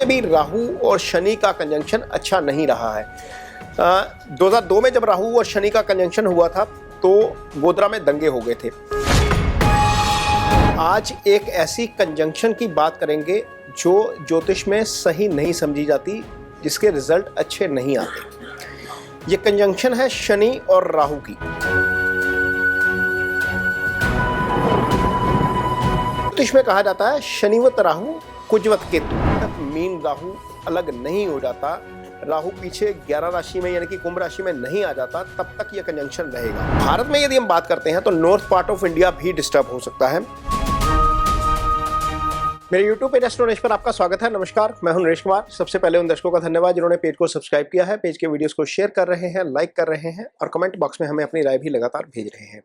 भी राहु और शनि का कंजंक्शन अच्छा नहीं रहा है। 2002 में जब राहु और शनि का कंजंक्शन हुआ था तो गोधरा में दंगे हो गए थे। आज एक ऐसी कंजंक्शन की बात करेंगे जो ज्योतिष में सही नहीं समझी जाती, जिसके रिजल्ट अच्छे नहीं आते। ये कंजंक्शन है शनि और राहु की। ज्योतिष में कहा जाता है शनिवत राहु कुजवत केतु। मीन राहु अलग नहीं हो जाता, राहु पीछे 11 राशि में यानी कि कुंभ राशि में नहीं आ जाता, तब तक यह कंजंक्शन रहेगा। भारत में यदि हम बात करते हैं तो नॉर्थ पार्ट ऑफ इंडिया भी डिस्टर्ब हो सकता है। मेरे YouTube पेज एस्ट्रो नरेश पर आपका स्वागत है। नमस्कार, मैं हूं नरेश कुमार। सबसे पहले उन दर्शकों का धन्यवाद जिन्होंने पेज को सब्सक्राइब किया है, पेज के वीडियोस को शेयर कर रहे हैं, लाइक कर रहे हैं और कमेंट बॉक्स में हमें अपनी राय भी लगातार भेज रहे हैं।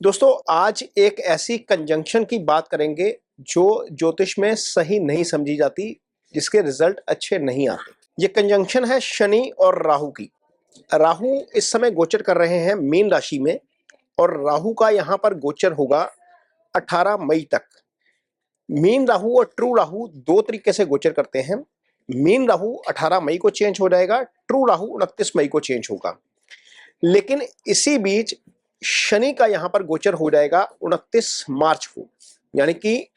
दोस्तों, आज एक ऐसी कंजंक्शन की बात करेंगे जो ज्योतिष में सही नहीं समझी जाती, जिसके रिजल्ट अच्छे नहीं आते। ये कंजंक्शन है शनि और राहु की। राहु इस समय गोचर कर रहे हैं मीन राशि में और राहु का यहाँ पर गोचर होगा 18 मई तक। मीन राहु और ट्रू राहु दो तरीके से गोचर करते हैं। मीन राहु 18 मई को चेंज हो जाएगा, ट्रू राहु 29 मई को चेंज होगा। लेकिन इसी बीच शनि का यहाँ पर गोचर हो जाएगा 29 मार्च को, यानी कि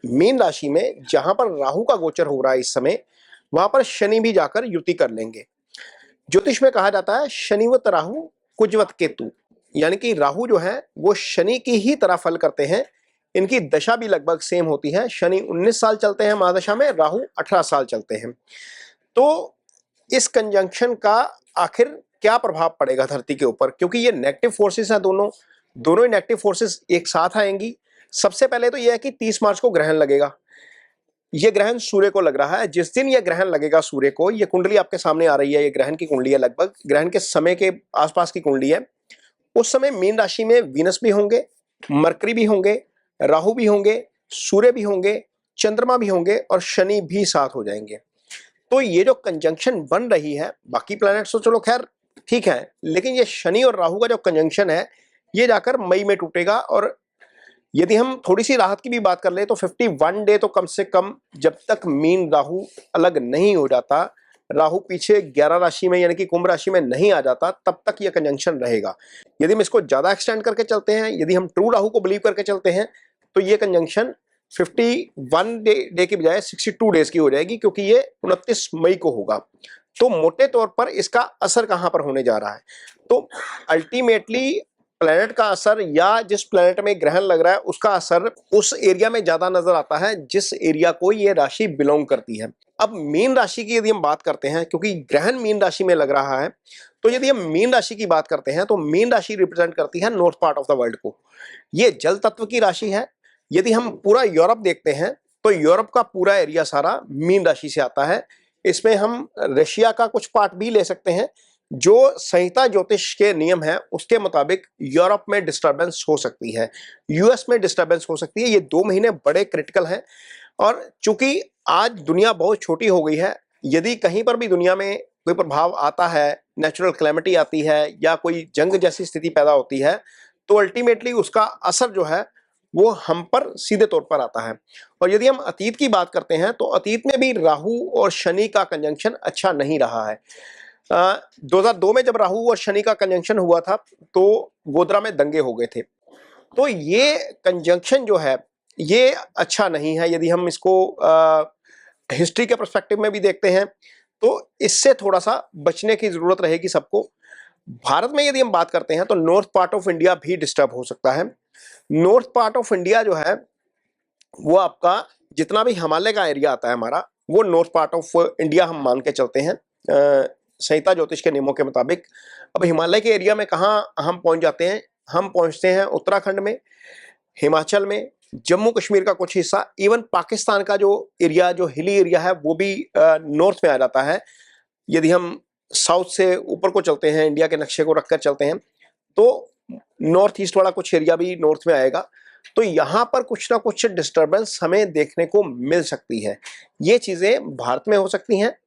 मीन राशि में जहां पर राहु का गोचर हो रहा है इस समय, वहां पर शनि भी जाकर युति कर लेंगे। ज्योतिष में कहा जाता है शनिवत राहु कुजवत केतु, यानी कि राहु जो है वो शनि की ही तरह फल करते हैं। इनकी दशा भी लगभग सेम होती है। शनि 19 साल चलते हैं महादशा में, राहु 18 साल चलते हैं। तो इस कंजंक्शन का आखिर क्या प्रभाव पड़ेगा धरती के ऊपर, क्योंकि ये नेगेटिव फोर्सेस हैं। दोनों ही नेगेटिव फोर्सेस एक साथ आएंगी। सबसे पहले तो यह है कि 30 मार्च को ग्रहण लगेगा। यह ग्रहण सूर्य को लग रहा है। जिस दिन यह ग्रहण लगेगा सूर्य को, यह कुंडली आपके सामने आ रही है, यह ग्रहण की कुंडली है, लगभग ग्रहण के समय के आसपास की कुंडली है। उस समय मीन राशि में वीनस भी होंगे, मरकरी भी होंगे, राहु भी होंगे, सूर्य भी होंगे, चंद्रमा भी होंगे और शनि भी साथ हो जाएंगे। तो ये जो कंजंक्शन बन रही है, बाकी प्लैनेट्स तो चलो खैर ठीक है, लेकिन ये शनि और राहु का जो कंजंक्शन है ये जाकर मई में टूटेगा। और यदि हम थोड़ी सी राहत की भी बात कर ले तो 51 डे तो कम से कम, जब तक मीन राहु अलग नहीं हो जाता, राहु पीछे 11 राशि में यानी कि कुंभ राशि में नहीं आ जाता, तब तक यह कंजंक्शन रहेगा। यदि हम इसको ज्यादा एक्सटेंड करके चलते हैं, यदि हम ट्रू राहु को बिलीव करके चलते हैं, तो ये कंजंक्शन 51 डे की बजाय 62 डेज की हो जाएगी, क्योंकि ये 29 मई को होगा। तो मोटे तौर पर इसका असर कहां पर होने जा रहा है, तो अल्टीमेटली प्लेनेट का असर या जिस प्लेनेट में ग्रहण लग रहा है उसका असर उस एरिया में ज्यादा नजर आता है जिस एरिया को ये राशि बिलोंग करती है। अब मीन राशि की यदि हम बात करते हैं, क्योंकि ग्रहण मीन राशि में लग रहा है, तो यदि हम मीन राशि की बात करते हैं तो मीन राशि रिप्रेजेंट करती है north part of the world को। ये जल तत्व की राशि है। यदि हम पूरा यूरोप देखते हैं तो यूरोप का पूरा एरिया सारा मीन राशि से आता है। इसमें हम रशिया का कुछ पार्ट भी ले सकते हैं। जो संहिता ज्योतिष के नियम है उसके मुताबिक यूरोप में डिस्टरबेंस हो सकती है, यूएस में डिस्टरबेंस हो सकती है। ये 2 महीने बड़े क्रिटिकल हैं। और चूंकि आज दुनिया बहुत छोटी हो गई है, यदि कहीं पर भी दुनिया में कोई प्रभाव आता है, नेचुरल कैलेमिटी आती है या कोई जंग जैसी स्थिति पैदा होती है, तो अल्टीमेटली उसका असर जो है वो हम पर सीधे तौर पर आता है। और यदि हम अतीत की बात करते हैं तो अतीत में भी राहु और शनि का कंजंक्शन अच्छा नहीं रहा है। 2002 में जब राहु और शनि का कंजंक्शन हुआ था तो गोधरा में दंगे हो गए थे। तो ये कंजंक्शन जो है ये अच्छा नहीं है। यदि हम इसको हिस्ट्री के पर्सपेक्टिव में भी देखते हैं तो इससे थोड़ा सा बचने की जरूरत रहेगी सबको। भारत में यदि हम बात करते हैं तो नॉर्थ पार्ट ऑफ इंडिया भी डिस्टर्ब हो सकता है। नॉर्थ पार्ट ऑफ इंडिया जो है वो आपका जितना भी हिमालय का एरिया आता है हमारा, वो नॉर्थ पार्ट ऑफ इंडिया हम मान के चलते हैं संहिता ज्योतिष के नियमों के मुताबिक। अब हिमालय के एरिया में कहाँ हम पहुंच जाते हैं, हम पहुंचते हैं उत्तराखंड में, हिमाचल में, जम्मू कश्मीर का कुछ हिस्सा, इवन पाकिस्तान का जो एरिया, जो हिली एरिया है, वो भी नॉर्थ में आ जाता है। यदि हम साउथ से ऊपर को चलते हैं, इंडिया के नक्शे को रखकर चलते हैं, तो नॉर्थ ईस्ट वाला कुछ एरिया भी नॉर्थ में आएगा। तो यहाँ पर कुछ ना कुछ डिस्टर्बेंस हमें देखने को मिल सकती है। ये चीजें भारत में हो सकती हैं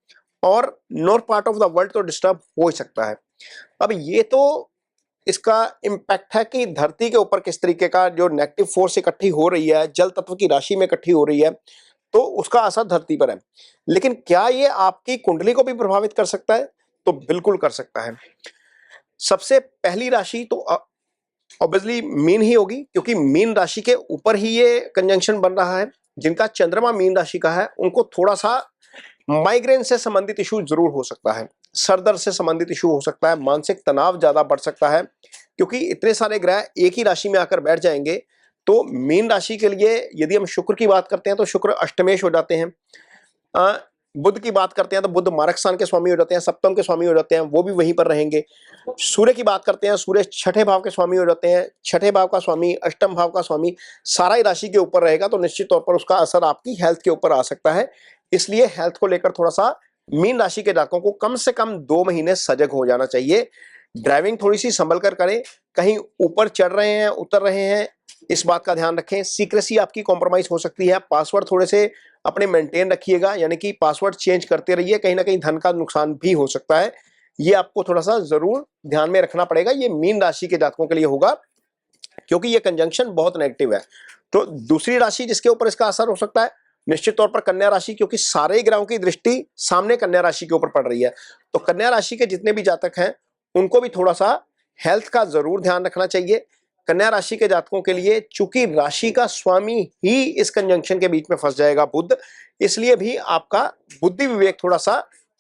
और north part of the world तो डिस्टर्ब हो ही सकता है। अब ये तो इसका इम्पैक्ट है कि धरती के ऊपर किस तरीके का जो नेगेटिव फोर्स इकट्ठी हो रही है, जल तत्व की राशि में इकट्ठी हो रही है, तो उसका असर धरती पर है। लेकिन क्या ये आपकी कुंडली को भी प्रभावित कर सकता है? तो बिल्कुल कर सकता है। सबसे पहली राशि तो ऑब्वियसली मीन ही होगी, क्योंकि मीन राशि के ऊपर ही ये कंजंक्शन बन रहा है। जिनका चंद्रमा मीन राशि का है उनको थोड़ा सा माइग्रेन से संबंधित इशू जरूर हो सकता है, सर दर्द से संबंधित इशू हो सकता है, मानसिक तनाव ज्यादा बढ़ सकता है, क्योंकि इतने सारे ग्रह एक ही राशि में आकर बैठ जाएंगे। तो मीन राशि के लिए यदि हम शुक्र की बात करते हैं तो शुक्र अष्टमेश हो जाते हैं। बुध की बात करते हैं तो बुध मारक स्थान के स्वामी हो जाते हैं, सप्तम के स्वामी हो जाते हैं, वो भी वहीं पर रहेंगे। सूर्य की बात करते हैं, सूर्य छठे भाव के स्वामी हो जाते हैं, छठे भाव का स्वामी, अष्टम भाव का स्वामी सारा ही राशि के ऊपर रहेगा, तो निश्चित तौर पर उसका असर आपकी हेल्थ के ऊपर आ सकता है। इसलिए हेल्थ को लेकर थोड़ा सा मीन राशि के जातकों को कम से कम 2 महीने सजग हो जाना चाहिए। ड्राइविंग थोड़ी सी संभल कर करें, कहीं ऊपर चढ़ रहे हैं, उतर रहे हैं, इस बात का ध्यान रखें। सीक्रेसी आपकी कॉम्प्रोमाइज हो सकती है, पासवर्ड थोड़े से अपने मेंटेन रखिएगा, यानी कि पासवर्ड चेंज करते रहिए, कहीं ना कहीं धन का नुकसान भी हो सकता है। ये आपको थोड़ा सा जरूर ध्यान में रखना पड़ेगा। ये मीन राशि के जातकों के लिए होगा, क्योंकि ये कंजंक्शन बहुत नेगेटिव है। तो दूसरी राशि जिसके ऊपर इसका असर हो सकता है, निश्चित तौर पर कन्या राशि, क्योंकि सारे ग्रहों की दृष्टि सामने कन्या राशि के ऊपर पड़ रही है। तो कन्या राशि के जितने भी जातक हैं उनको भी थोड़ा सा हेल्थ का जरूर ध्यान रखना चाहिए। कन्या राशि के जातकों के लिए चूंकि राशि का स्वामी ही इस कंजंक्शन के बीच में फंस जाएगा बुध, इसलिए भी आपका बुद्धि विवेक थोड़ा सा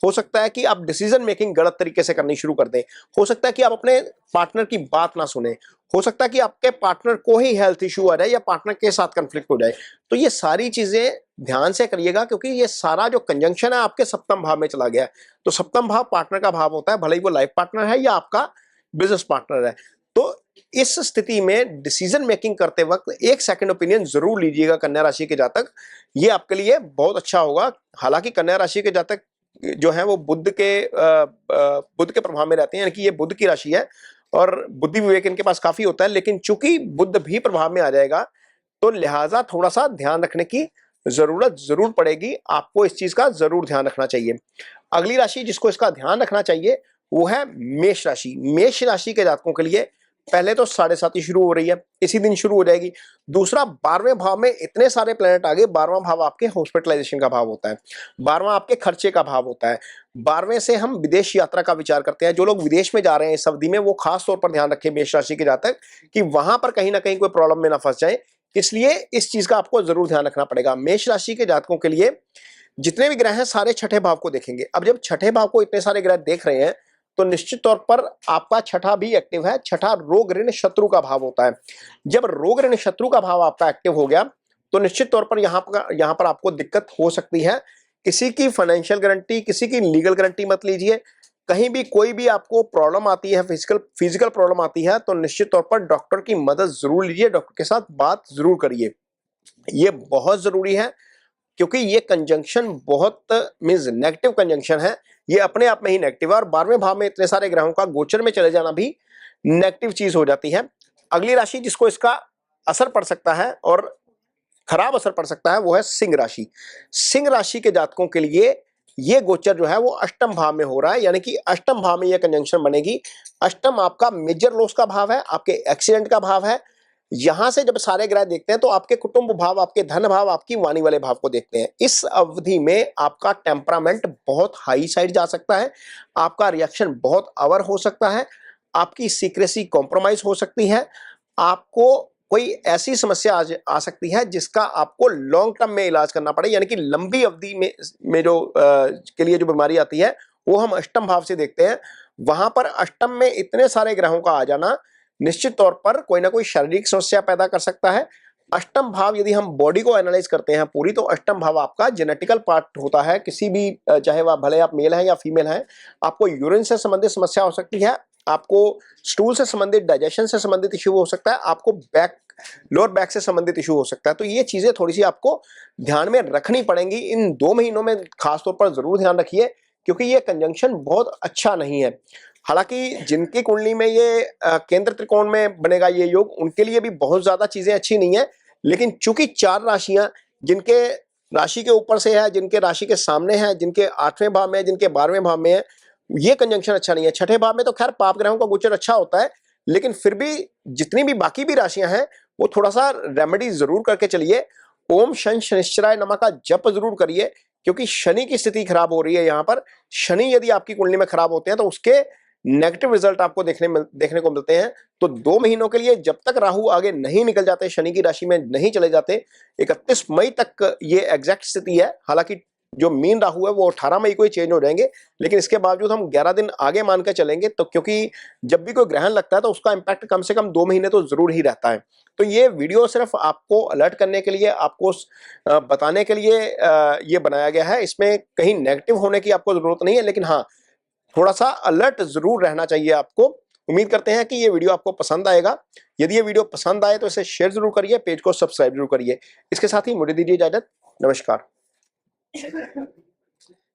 हो सकता है कि आप डिसीजन मेकिंग गलत तरीके से करनी शुरू कर दें। हो सकता है कि आप अपने पार्टनर की बात ना सुने, हो सकता है कि आपके पार्टनर को ही हेल्थ इशू आ जाए या पार्टनर के साथ कंफ्लिक्ट हो जाए। तो ये सारी चीजें ध्यान से करिएगा, क्योंकि ये सारा जो कंजंक्शन है आपके सप्तम भाव में चला गया है। तो सप्तम भाव पार्टनर का भाव होता है, भले ही वो लाइफ पार्टनर है या आपका बिजनेस पार्टनर है। तो इस स्थिति में डिसीजन मेकिंग करते वक्त एक सेकंड ओपिनियन जरूर लीजिएगा कन्या राशि के जातक, ये आपके लिए बहुत अच्छा होगा। हालांकि कन्या राशि के जातक जो है वो बुध के प्रभाव में रहते हैं, यानी कि ये बुध की राशि है और बुद्धि विवेक इनके पास काफी होता है, लेकिन चूंकि बुध भी प्रभाव में आ जाएगा तो लिहाजा थोड़ा सा ध्यान रखने की जरूरत जरूर पड़ेगी। आपको इस चीज का जरूर ध्यान रखना चाहिए। अगली राशि जिसको इसका ध्यान रखना चाहिए वो है मेष राशि। मेष राशि के जातकों के लिए पहले तो 7.5 शुरू हो रही है, इसी दिन शुरू हो जाएगी। दूसरा, 12वें भाव में इतने सारे प्लैनेट आ गए। 12वां भाव आपके हॉस्पिटलाइजेशन का भाव होता है, 12वां आपके खर्चे का भाव होता है। 12वें से हम विदेश यात्रा का विचार करते हैं। जो लोग विदेश में जा रहे हैं इस अवधि में, वो खास तौर पर ध्यान रखें मेष राशि के जातक कि वहां पर कहीं ना कहीं कोई प्रॉब्लम में ना फंस जाए। इसलिए इस चीज का आपको जरूर ध्यान रखना पड़ेगा। मेष राशि के जातकों के लिए जितने भी ग्रह हैं सारे छठे भाव को देखेंगे। अब जब छठे भाव को इतने सारे ग्रह देख रहे हैं तो निश्चित तौर पर आपका छठा भी एक्टिव है। छठा रोग ऋण शत्रु का भाव होता है। जब रोग ऋण शत्रु का भाव आपका एक्टिव हो गया तो निश्चित तौर पर यहाँ पर आपको दिक्कत हो सकती है। किसी की फाइनेंशियल गारंटी, किसी की लीगल गारंटी मत लीजिए। कहीं भी कोई भी आपको प्रॉब्लम आती है, फिजिकल प्रॉब्लम आती है, तो निश्चित तौर पर डॉक्टर की मदद जरूर लीजिए, डॉक्टर के साथ बात जरूर करिए। ये बहुत जरूरी है, क्योंकि ये कंजंक्शन बहुत मींस नेगेटिव कंजंक्शन है। ये अपने आप में ही नेगेटिव है और 12वें भाव में इतने सारे ग्रहों का गोचर में चले जाना भी नेगेटिव चीज हो जाती है। अगली राशि जिसको इसका असर पड़ सकता है और खराब असर पड़ सकता है वो है सिंह राशि। सिंह राशि के जातकों के लिए ये गोचर जो है वो अष्टम भाव में हो रहा है, यानी कि अष्टम भाव में ये कंजंक्शन बनेगी। अष्टम आपका मेजर लॉस का भाव है, आपके एक्सीडेंट का भाव है। यहां से जब सारे ग्रह देखते हैं तो आपके कुटुंब भाव, आपके धन भाव, आपकी वाणी वाले भाव को देखते हैं। इस अवधि में आपका टेम्परामेंट बहुत हाई साइड जा सकता है, आपका रिएक्शन बहुत अवर हो सकता है, आपकी सीक्रेसी कॉम्प्रोमाइज हो सकती है, आपको कोई ऐसी समस्या आ सकती है जिसका आपको लॉन्ग टर्म में इलाज करना पड़े, यानी कि लंबी अवधि में जो के लिए जो बीमारी आती है वो हम अष्टम भाव से देखते हैं। वहां पर अष्टम में इतने सारे ग्रहों का आ जाना निश्चित तौर पर कोई ना कोई शारीरिक समस्या पैदा कर सकता है। अष्टम भाव यदि हम बॉडी को एनालाइज करते हैं पूरी, तो अष्टम भाव आपका जेनेटिकल पार्ट होता है। किसी भी चाहे वह भले आप मेल हैं या फीमेल हैं, आपको यूरिन से संबंधित समस्या हो सकती है, आपको स्टूल से संबंधित, डाइजेशन से संबंधित इश्यू हो सकता है, आपको लोअर बैक से संबंधित इशू हो सकता है। तो ये चीजें थोड़ी सी आपको ध्यान में रखनी पड़ेंगी। इन 2 महीनों में खासतौर पर जरूर ध्यान रखिए, क्योंकि ये कंजंक्शन बहुत अच्छा नहीं है। हालांकि जिनकी कुंडली में ये केंद्र त्रिकोण में बनेगा ये योग, उनके लिए भी बहुत ज्यादा चीजें अच्छी नहीं है। लेकिन चूंकि 4 राशियां जिनके राशि के ऊपर से है, जिनके राशि के सामने है, जिनके 8वें भाव में है, जिनके 12वें भाव में है, ये कंजंक्शन अच्छा नहीं है। छठे भाव में तो खैर पाप ग्रहों का गोचर अच्छा होता है, लेकिन फिर भी जितनी भी बाकी भी राशियां हैं वो थोड़ा सा रेमेडी जरूर करके चलिए। ओम शन शनिश्चराय नमः का जप जरूर करिए, क्योंकि शनि की स्थिति खराब हो रही है। यहाँ पर शनि यदि आपकी कुंडली में खराब होते हैं तो उसके नेगेटिव रिजल्ट आपको देखने को मिलते हैं। तो 2 महीनों के लिए, जब तक राहु आगे नहीं निकल जाते, शनि की राशि में नहीं चले जाते, 31 मई तक ये एग्जैक्ट स्थिति है। हालांकि जो मीन राहु है वो 18 मई को ही चेंज हो जाएंगे, लेकिन इसके बावजूद हम 11 दिन आगे मान कर चलेंगे। तो क्योंकि जब भी कोई ग्रहण लगता है तो उसका इंपैक्ट कम से कम 2 महीने तो जरूर ही रहता है। तो ये वीडियो सिर्फ आपको अलर्ट करने के लिए, आपको बताने के लिए ये बनाया गया है। इसमें कहीं नेगेटिव होने की आपको जरूरत नहीं है, लेकिन हाँ, थोड़ा सा अलर्ट जरूर रहना चाहिए आपको। उम्मीद करते हैं कि ये वीडियो आपको पसंद आएगा। यदि ये वीडियो पसंद आए तो इसे शेयर जरूर करिए, पेज को सब्सक्राइब जरूर करिए। इसके साथ ही मुझे दीजिए इजाजत। नमस्कार।